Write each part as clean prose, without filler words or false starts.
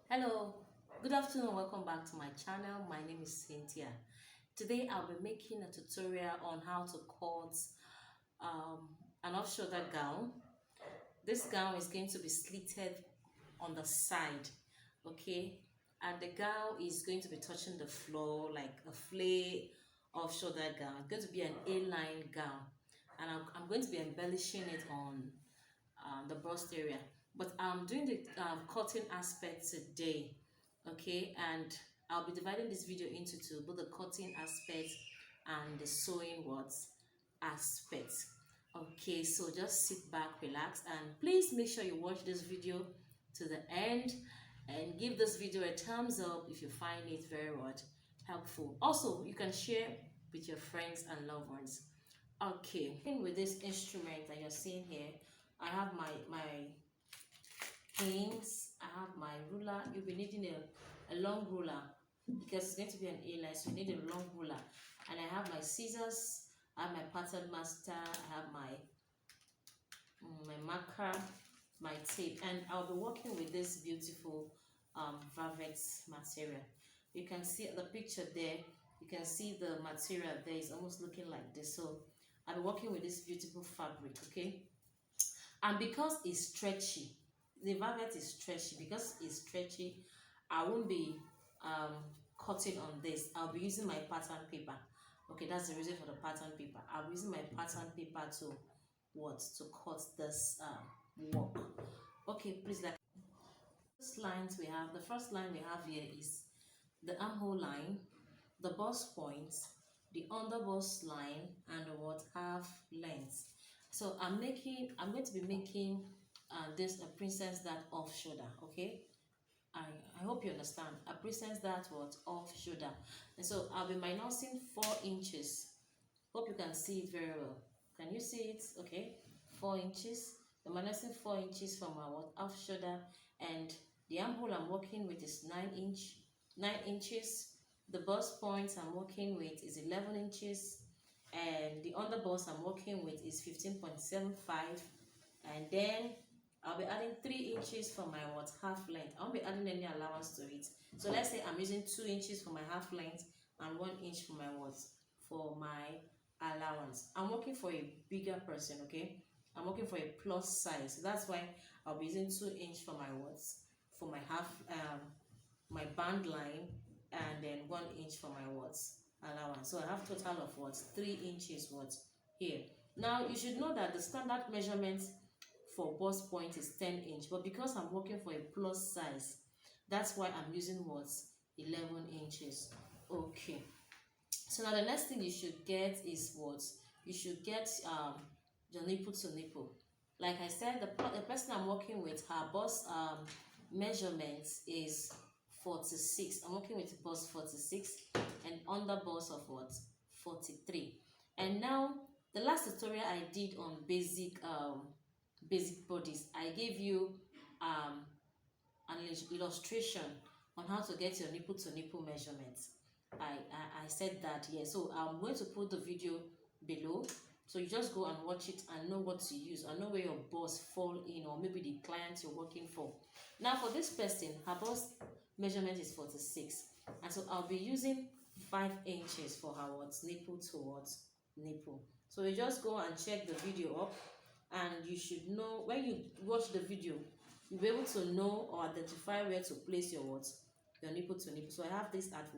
Hello, good afternoon, welcome back to my channel. My name is Cynthia. Today I'll be making a tutorial on how to cut an off-shoulder gown. This gown is going to be slitted on the side, okay? And the gown is going to be touching the floor like a flay off-shoulder gown. It's going to be an A-line gown, and I'm going to be embellishing it on the bust area, but I'm doing the cutting aspect today, okay? And I'll be dividing this video into two, both the cutting aspect and the sewing what aspect. Okay, so just sit back, relax, and please make sure you watch this video to the end and give this video a thumbs up if you find it very what helpful. Also, you can share with your friends and loved ones. Okay, with this instrument that you're seeing here, I have my pins, I have my ruler. You'll be needing a long ruler because it's going to be an A-line, so you need a long ruler. And I have my scissors, I have my pattern master, I have my marker, my tape, and I'll be working with this beautiful velvet material. You can see the picture there, you can see the material there is almost looking like this. So I'll be working with this beautiful fabric, okay? And because it's stretchy, the velvet is stretchy, because it's stretchy, I won't be cutting on this. I'll be using my pattern paper. Okay, that's the reason for the pattern paper. I'll be using my pattern paper to cut this work. Okay, please, like first lines we have, the first line we have here is the armhole line, the bust point, the under bust line, and the half length. So I'm going to be making this a princess that off shoulder, okay? I hope you understand. A princess that off shoulder. And so I'll be minusing 4 inches. Hope you can see it very well. Can you see it? Okay, 4 inches. I'm minusing 4 inches from my off shoulder, and the armhole I'm working with is 9 inches. The bust point I'm working with is 11 inches. And the under bust I'm working with is 15.75, and then I'll be adding 3 inches for my half length. I won't be adding any allowance to it. So let's say I'm using 2 inches for my half length and 1 inch for my allowance. I'm working for a bigger person, okay? I'm working for a plus size, so that's why I'll be using 2 inch for for my half my band line, and then 1 inch for my allowance. So I have total of 3 inches here. Now you should know that the standard measurement for bust point is 10 inch, but because I'm working for a plus size, that's why I'm using 11 inches. Okay, so now the next thing you should get is you should get the nipple to nipple. Like I said, the person I'm working with, her bust measurement is 46. I'm working with bust 46 and under bust of 43. And now the last tutorial I did on basic bodies, I gave you an illustration on how to get your nipple to nipple measurements. I said that here, so I'm going to put the video below, so you just go and watch it and know what to use and know where your bust fall in, or maybe the client you're working for. Now for this person, her bust measurement is 46, and so I'll be using 5 inches for her nipple towards nipple. So you just go and check the video up, and you should know, when you watch the video, you'll be able to know or identify where to place your nipple to nipple. So I have this at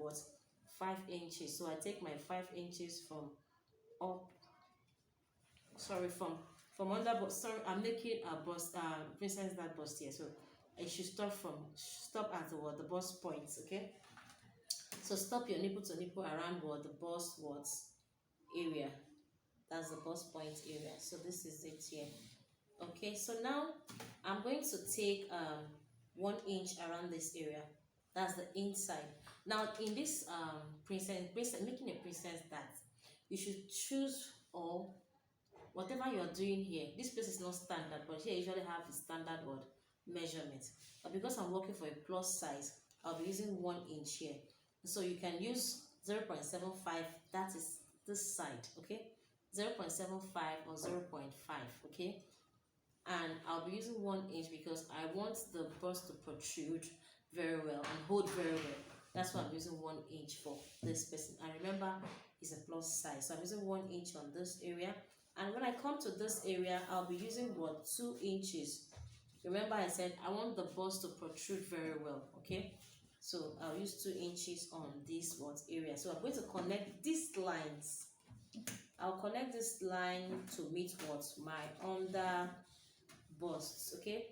5 inches. So I take my 5 inches from under, but sorry, I'm making a bust princess that bust here, so it should stop at the bust points, okay? So stop your nipple to nipple around the bust area. That's the bust point area. So this is it here. Okay, so now I'm going to take 1 inch around this area. That's the inside. Now in this making a princess that, you should choose, or whatever you are doing here, this place is not standard, but here I usually have the standard measurement. But because I'm working for a plus size, I'll be using 1 inch here. So you can use 0.75, that is this side, okay? 0.75 or 0.5, okay? And I'll be using 1 inch because I want the bust to protrude, very well and hold very well. That's why I'm using 1 inch for this person. And remember, it's a plus size, so I'm using 1 inch on this area. And when I come to this area, I'll be using what, 2 inches. Remember I said I want the bust to protrude very well, okay? So I'll use 2 inches on this what area. So I'm going to connect these lines. I'll connect this line to meet what, my under bust, okay?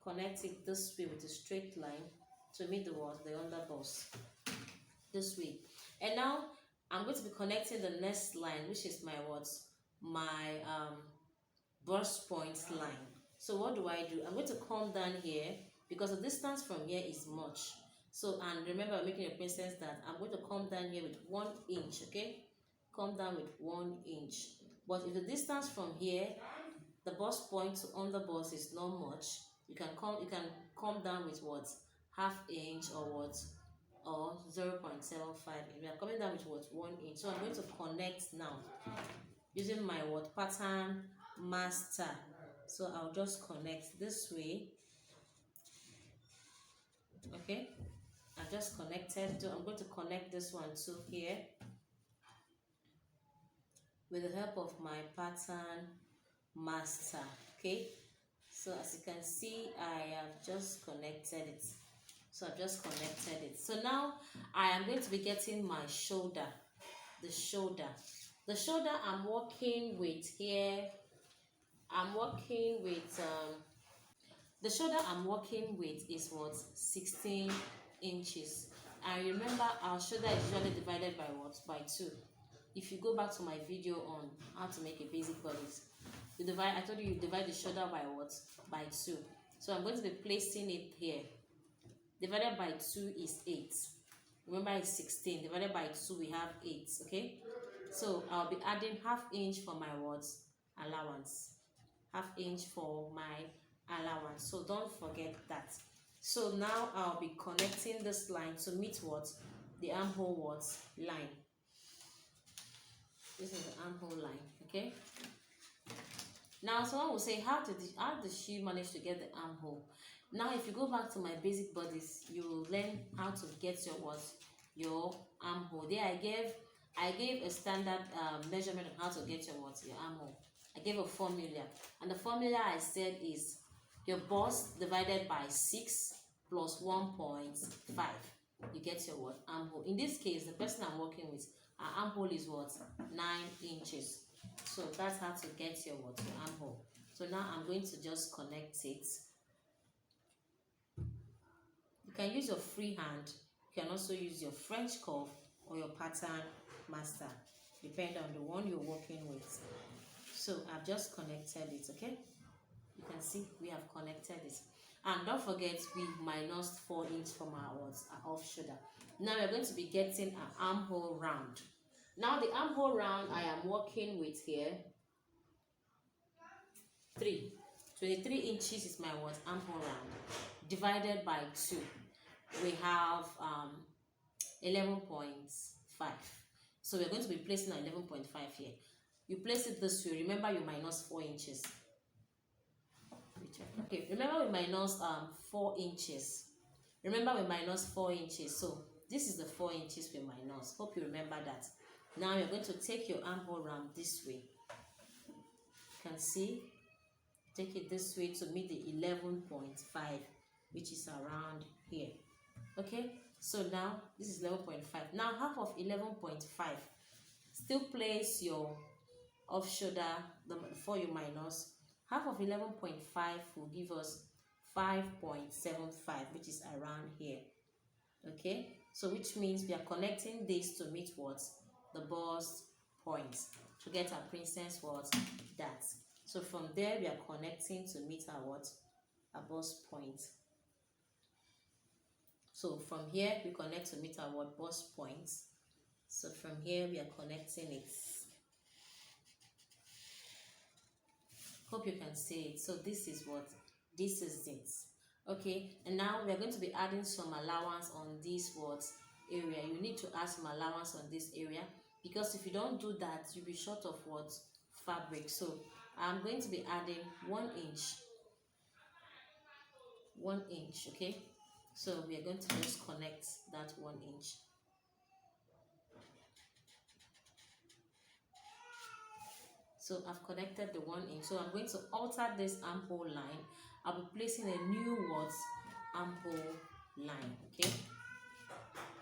Connect it this way with a straight line to meet the what, the under bust, this way. And now I'm going to be connecting the next line, which is my what, my bust point line. So what do? I'm going to come down here because the distance from here is much. So, and remember, I'm making a presence that I'm going to come down here with 1 inch, okay? Come down with 1 inch. But if the distance from here, the bust point to under bust is not much, you can come down with what, ½ inch or what, or 0.75. We are coming down with what, 1 inch. So I'm going to connect now using my what, pattern master. So I'll just connect this way, okay? I just connected. So I'm going to connect this one too here with the help of my pattern master, okay? So as you can see, I have just connected it. So I've just connected it. So now I am going to be getting my shoulder, the shoulder. The shoulder I'm working with here, I'm working with the shoulder I'm working with is what, 16 inches. And remember, our shoulder is usually divided by what, by 2. If you go back to my video on how to make a basic bodice, you divide, I told you divide the shoulder by what, by 2. So I'm going to be placing it here. Divided by 2 is 8. Remember, it's 16 divided by 2, we have 8, okay? So I'll be adding ½ inch for my what, allowance, ½ inch for my allowance. So don't forget that. So now I'll be connecting this line to meet what, the armhole what, line. This is the armhole line, okay? Now someone will say, how did she manage to get the armhole? Now if you go back to my basic bodies, you will learn how to get your what, your armhole. There I gave a standard measurement of how to get your what, your armhole. I gave a formula, and the formula I said is your bust divided by 6 plus 1.5. You get your what, armhole. In this case, the person I'm working with, our armhole is what, 9 inches. So that's how to get your what, your armhole. So now I'm going to just connect it. You can use your free hand. You can also use your French curve or your pattern master, depending on the one you're working with. So I've just connected it, okay? You can see we have connected it. And don't forget, we minus 4 inches from our off shoulder. Now we're going to be getting an armhole round. Now the armhole round I am working with here, 23 inches is my what, armhole round, divided by 2. We have 11.5. So we're going to be placing 11.5 here. You place it this way. Remember, you minus 4 inches. Okay, remember we minus 4 inches. Remember we minus 4 inches. So this is the 4 inches we minus. Hope you remember that. Now you're going to take your armhole round this way. You can see, take it this way to meet the 11.5, which is around here. Okay, so now this is 11.5. Now half of 11.5. Still place your off shoulder before you minus. Half of 11.5 will give us 5.75, which is around here. Okay, so which means we are connecting this to meet what, the bust points, to get our princess what, that. So from there we are connecting to meet our what, our bust point. So from here we connect to meet our what, bust points. So from here we are connecting it. Hope you can see it. So this is what, this is it. Okay, and now we are going to be adding some allowance on this what area. You need to add some allowance on this area, because if you don't do that, you'll be short of what, fabric. So I'm going to be adding 1 inch, 1 inch, okay, So we are going to just connect that 1 inch. So I've connected the 1 inch. So I'm going to alter this armhole line. I'll be placing a new what? Armhole line. Okay,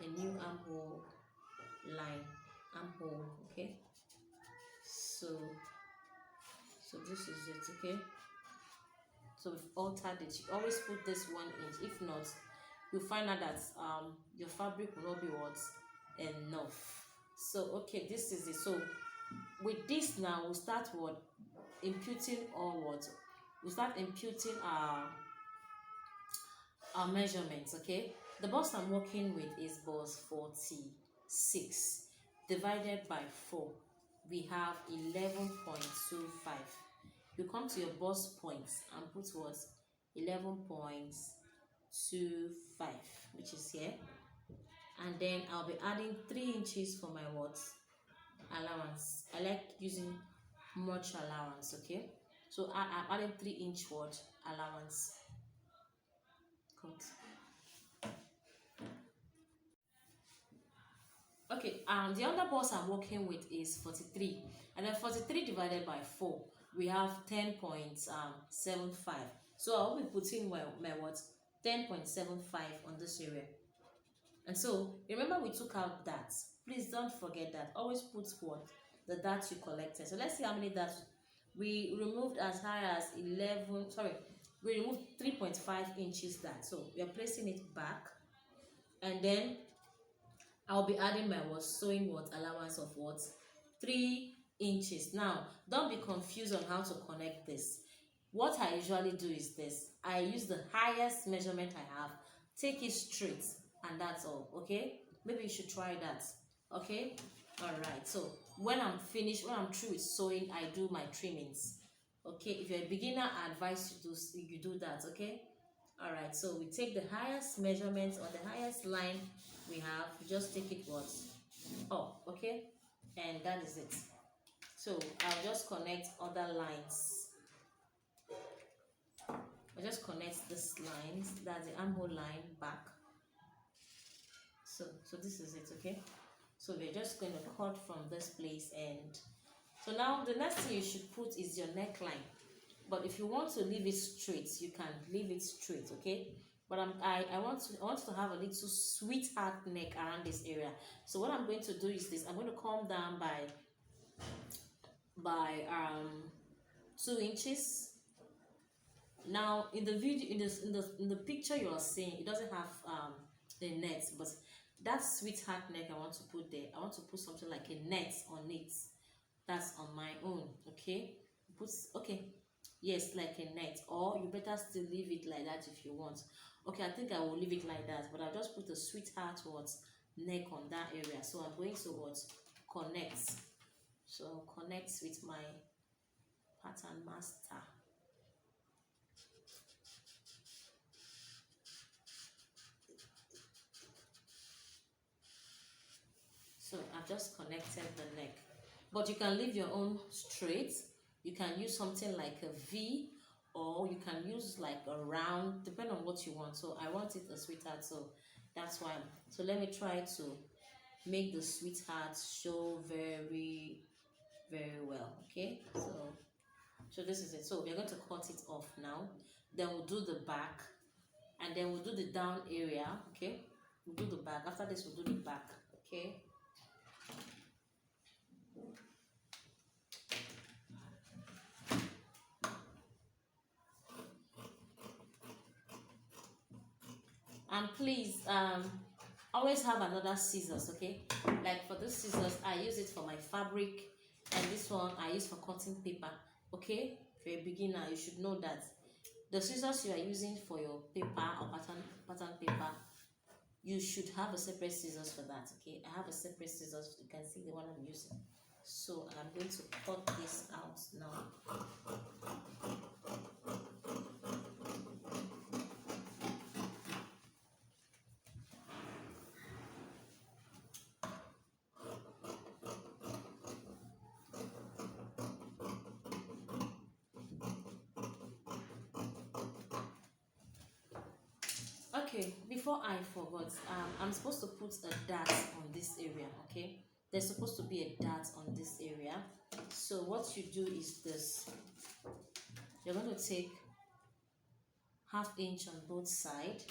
a new armhole line, armhole. Okay, so this is it. Okay, so we've altered it. You always put this 1 inch. If not, you'll find out that your fabric will not be what? Enough. So okay, this is it. So with this now, we'll start what? Imputing or what? We'll start imputing our measurements. Okay, the bust I'm working with is bust 46 divided by 4. We have 11.25. You come to your bust points and put what? 11.25, which is here, and then I'll be adding 3 inches for my what? Allowance. I like using much allowance. Okay, so I'm adding 3 inch what? Allowance. Cut. Okay, the other bust I'm working with is 43, and then 43 divided by 4, we have 10.75. So I'll be putting my what? 10.75 on this area. And so remember, we took out darts. Please don't forget that. Always put what? The darts you collected. So let's see how many darts we removed. As high as 11. Sorry, we removed 3.5 inches dart. So we are placing it back, and then I'll be adding my what? Sewing what? Allowance of what? 3 inches. Now don't be confused on how to connect this. What I usually do is this: I use the highest measurement I have, take it straight, and that's all. Okay, maybe you should try that. Okay, all right. So when I'm finished, when I'm through with sewing, I do my trimmings. Okay, if you're a beginner, I advise you do that. Okay, all right. So we take the highest measurement on the highest line we have. We just take it what? Up. Okay, and that is it. So I'll just connect other lines. I just connect this lines, that's the armhole line back. So this is it. Okay, so we're just going to cut from this place, and so now the next thing you should put is your neckline. But if you want to leave it straight, you can leave it straight. Okay, but I want to have a little sweetheart neck around this area. So what I'm going to do is this: I'm going to come down by 2 inches. Now in the video, in the picture you are seeing, it doesn't have a net, but that sweetheart neck I want to put there. I want to put something like a net on it. That's on my own. Okay, yes, like a net, or you better still leave it like that if you want. Okay, I think I will leave it like that, but I'll just put a sweetheart neck on that area. So I'm going to connect. So connect with my pattern master. So I've just connected the neck, but you can leave your own straight. You can use something like a V, or you can use like a round, depending on what you want. So I want it a sweetheart, so that's why. So let me try to make the sweetheart show very, very well. Okay, so this is it. So we're going to cut it off now. Then we'll do the back, and then we'll do the down area. Okay, we'll do the back. After this, we'll do the back. Okay. And please always have another scissors. Okay, like for this scissors, I use it for my fabric, and this one I use for cutting paper. Okay, if you're a beginner, you should know that the scissors you are using for your paper or pattern paper, you should have a separate scissors for that. Okay, I have a separate scissors. You can see the one I'm using. So I'm going to cut this out now. Okay, before I forgot, I'm supposed to put a dart on this area. Okay, there's supposed to be a dart on this area. So what you do is this: you're going to take ½ inch on both sides,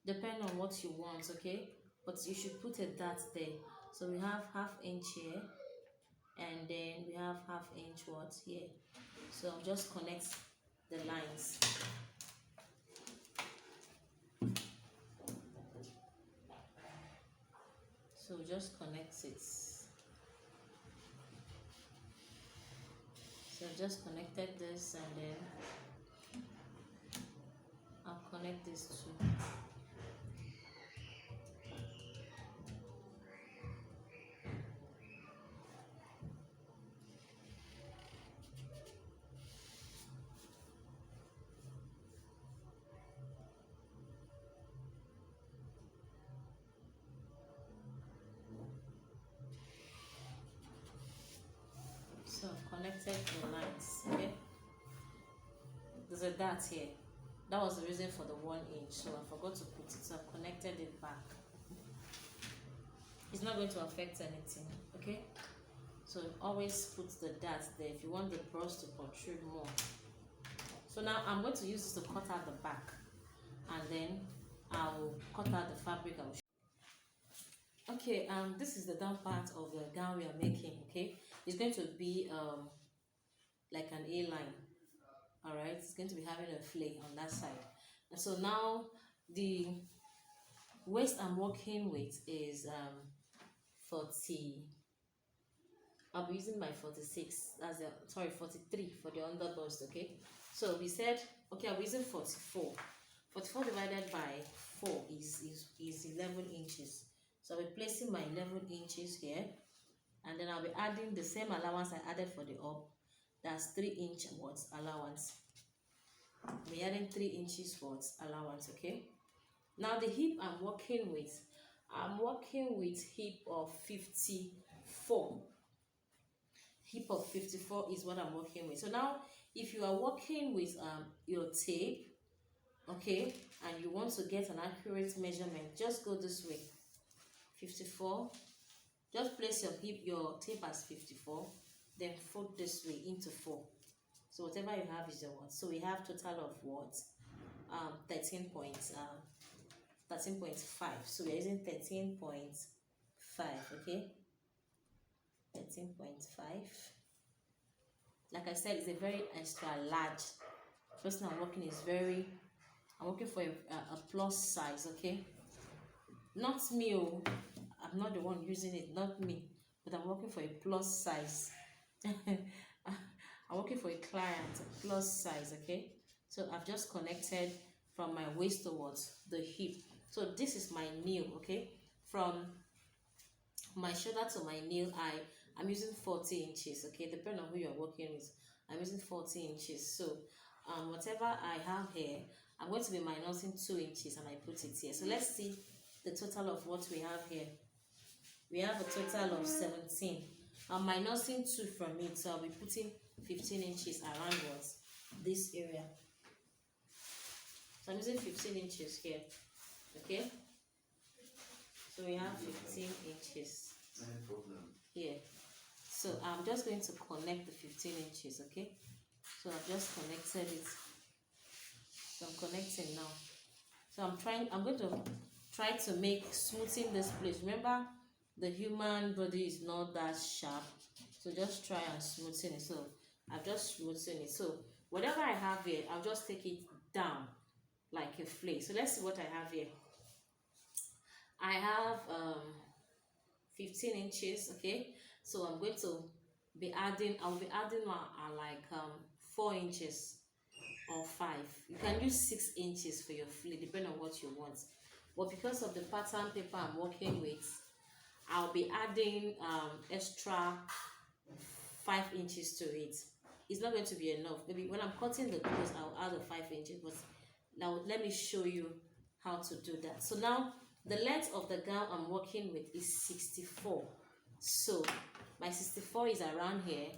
depending on what you want. Okay, but you should put a dart there. So we have ½ inch here, and then we have ½ inch what here. So I'll just connect the lines. So just connect it. So I've just connected this, and then I'll connect this too. So I've connected the lines. Okay, there's a dart here. That was the reason for the 1 inch, so I forgot to put it. So I've connected it back. It's not going to affect anything. Okay, so always put the dart there if you want the brush to protrude more. So now I'm going to use this to cut out the back, and then I'll cut out the fabric. Okay, this is the down part of the gown we are making. Okay, it's going to be like an A-line. All right, it's going to be having a flake on that side. And so now the waist I'm working with is 40. I'll be using my 46. That's the, sorry, 43 for the underbust. Okay, so we said, okay, I'm using 44. 44 divided by 4 is 11 inches. So I'll be placing my 11 inches here, and then I'll be adding the same allowance I added for the up. That's 3 inch what allowance. We're adding 3 inches for allowance. Okay, now the hip I'm working with hip of 54. Hip of 54 is what I'm working with. So now if you are working with your tape, okay, and you want to get an accurate measurement, just go this way. 54, just place your tape as 54, then fold this way into 4. So whatever you have is the one. So we have total of what? 13.5. So we're using 13.5. Okay, 13.5. Like I said, it's a very extra large. First thing I'm working for a plus size. Okay, not me. I'm not the one using it, not me, but I'm working for a plus size. I'm working for a client, plus size. Okay, so I've just connected from my waist towards the hip. So this is my nail. Okay, from my shoulder to my nail I'm using 40 inches. Okay, depending on who you're working with, I'm using 40 inches. So whatever I have here, I'm going to be minusing 2 inches, and I put it here. So let's see the total of what we have here. We have a total of 17. I'm minusing 2 from it, so I'll be putting 15 inches around what? This area. So I'm using 15 inches here. Okay, so we have 15 inches here. So I'm just going to connect the 15 inches. Okay, so I've just connected it. So I'm connecting now. So I'm going to try to make smoothing this place. Remember, the human body is not that sharp, so just try and smoothen it. So I've just smoothened it. So whatever I have here, I'll just take it down like a flake. So let's see what I have here. I have 15 inches. Okay, so I'm going to be adding, I'll be adding like 4 inches or 5. You can use 6 inches for your flake, depending on what you want. But because of the pattern paper I'm working with, I'll be adding extra 5 inches to it. It's not going to be enough. Maybe when I'm cutting the clothes, I'll add a 5 inches. But now let me show you how to do that. So now the length of the gown I'm working with is 64. So my 64 is around here.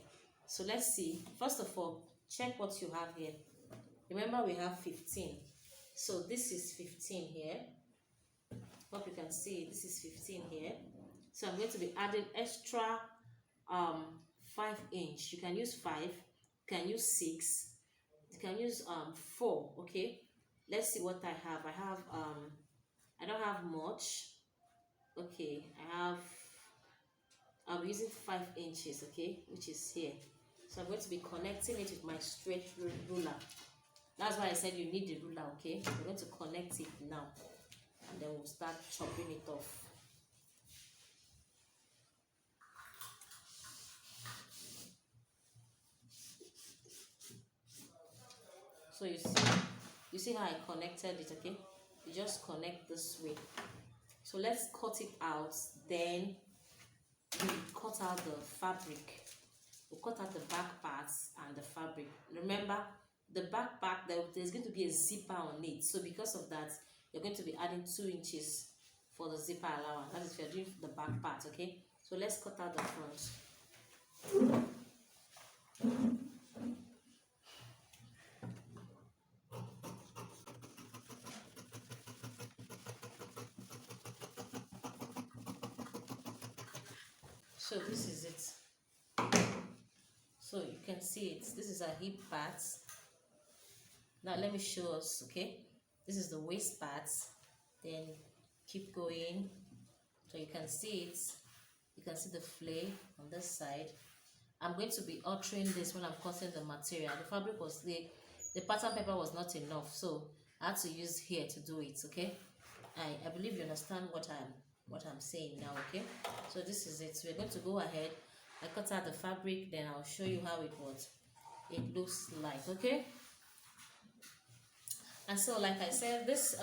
So let's see. First of all, check what you have here. Remember, we have 15. So this is 15 here. Hope you can see this is 15 here. So I'm going to be adding extra 5 inch. You can use 5, you can use 6, you can use 4. Okay, let's see what I have. I don't have much. Okay, I'm using 5 inches, okay, which is here. So I'm going to be connecting it with my straight ruler. That's why I said you need the ruler. Okay, we're going to connect it now, and then we'll start chopping it off. So you see how I connected it. Okay, you just connect this way. So let's cut it out, then we cut out the fabric. We'll cut out the back parts and the fabric. Remember, the back part, there's going to be a zipper on it. So because of that, you're going to be adding 2 inches for the zipper allowance. That is if you're doing the back part, okay? So let's cut out the front. So this is it. So you can see it. This is our hip part. Now let me show us, okay? This is the waist part. Then keep going. So you can see it. You can see the flay on this side. I'm going to be altering this when I'm cutting the material. The fabric was the pattern paper was not enough, so I had to use here to do it. Okay, I believe you understand what I'm saying now. Okay, so this is it. So we're going to go ahead. I cut out the fabric, then I'll show you how it looks like. Okay, and so like I said, this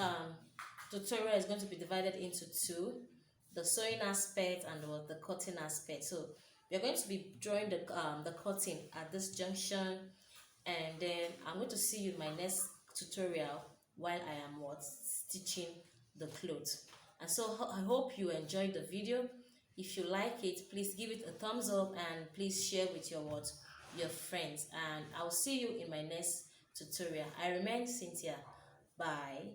tutorial is going to be divided into 2: the sewing aspect and the cutting aspect. So we're going to be drawing the cutting at this junction, and then I'm going to see you in my next tutorial while I am stitching the clothes. And so I hope you enjoyed the video. If you like it, please give it a thumbs up and please share with your friends, and I'll see you in my next tutorial. I remain Cynthia. Bye.